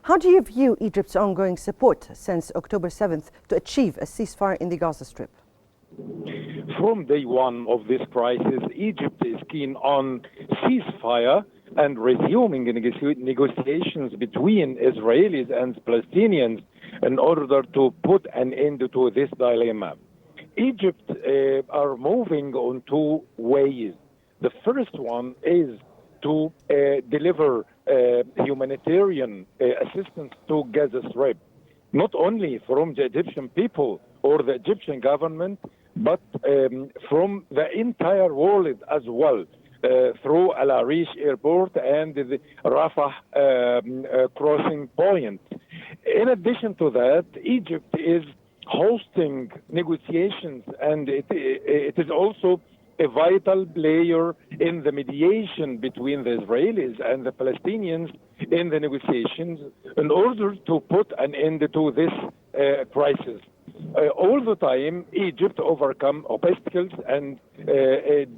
How do you view Egypt's ongoing support since October 7th to achieve a ceasefire in the Gaza Strip? From day one of this crisis, Egypt is keen on ceasefire and resuming negotiations between Israelis and Palestinians in order to put an end to this dilemma. Egypt are moving on two ways. The first one is to deliver humanitarian assistance to Gaza Strip, not only from the Egyptian people or the Egyptian government, but from the entire world as well, through Al Arish airport and the Rafah crossing point. In addition to that, Egypt is hosting negotiations, and it is also a vital player in the mediation between the Israelis and the Palestinians in the negotiations in order to put an end to this crisis. All the time, Egypt overcome obstacles and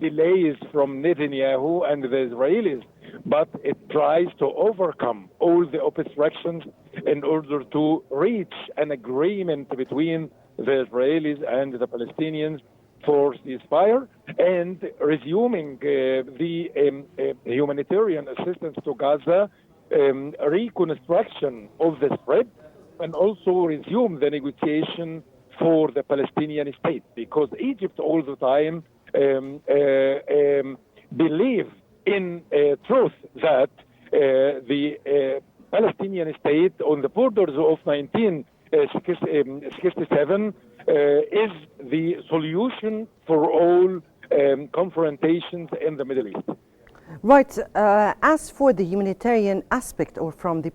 delays from Netanyahu and the Israelis, but it tries to overcome all the obstructions in order to reach an agreement between the Israelis and the Palestinians for ceasefire and resuming the humanitarian assistance to Gaza, reconstruction of the Strip, and also resume the negotiation for the Palestinian state, because Egypt all the time believe in truth that the Palestinian state on the borders of 1967 is the solution for all confrontations in the Middle East. Right. As for the humanitarian aspect, or from the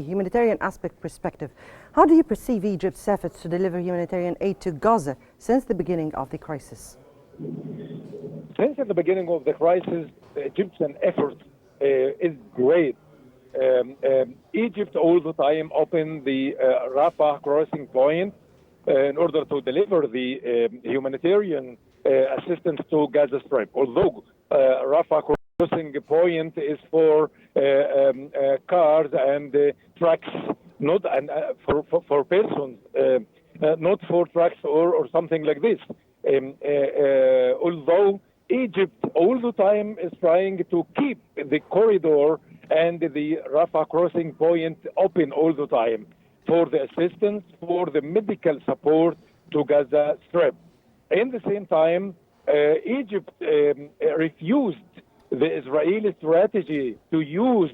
humanitarian aspect perspective, how do you perceive Egypt's efforts to deliver humanitarian aid to Gaza since the beginning of the crisis? Since the beginning of the crisis, the Egyptian effort is great. Egypt all the time opened the Rafah crossing point in order to deliver the humanitarian assistance to Gaza Strip. Although Rafah crossing point is for cars and trucks, not for persons, not for trucks or something like this. Although Egypt all the time is trying to keep the corridor and the Rafah crossing point open all the time for the assistance, for the medical support to Gaza Strip. In the same time, Egypt refused the Israeli strategy to use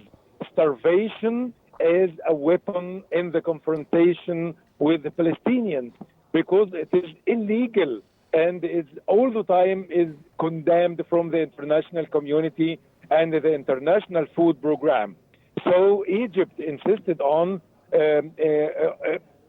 starvation as a weapon in the confrontation with the Palestinians, because it is illegal and is all the time is condemned from the international community and the international food program. So Egypt insisted on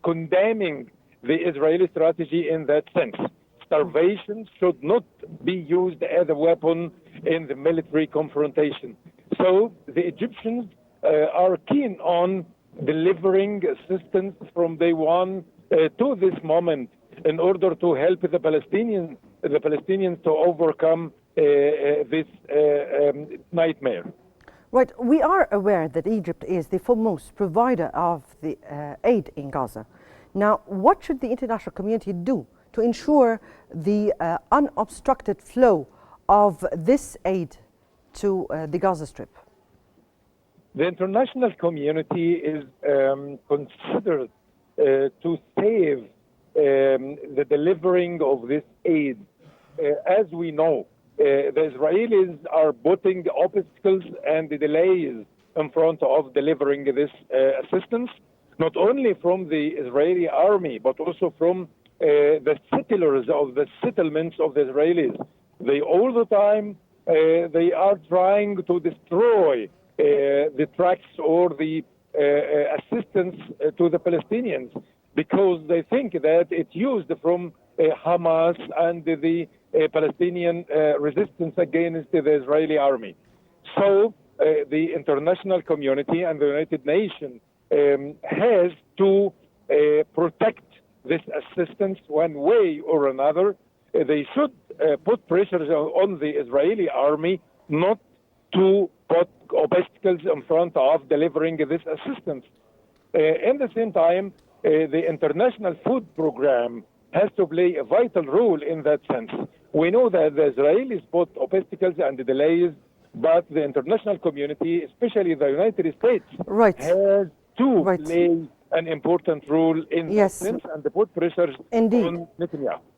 condemning the Israeli strategy in that sense. Starvation should not be used as a weapon in the military confrontation. So the Egyptians are keen on delivering assistance from day one to this moment in order to help the Palestinians to overcome this nightmare. Right. We are aware that Egypt is the foremost provider of the aid in Gaza. Now, what should the international community do to ensure the unobstructed flow of this aid to the Gaza Strip? The international community is considered to save the delivering of this aid. As we know, the Israelis are putting obstacles and the delays in front of delivering this assistance, not only from the Israeli army, but also from the settlers of the settlements of the Israelis. They all the time, they are trying to destroy the tracks or the assistance to the Palestinians, because they think that it's used from Hamas and the Palestinian resistance against the Israeli army. So the international community and the United Nations has to protect this assistance one way or another. They should put pressure on the Israeli army not to put obstacles in front of delivering this assistance. In the same time, the international food program has to play a vital role in that sense. We know that the Israelis put obstacles and delays, but the international community, especially the United States, has to play an important role in that sense and put pressures on Netanyahu.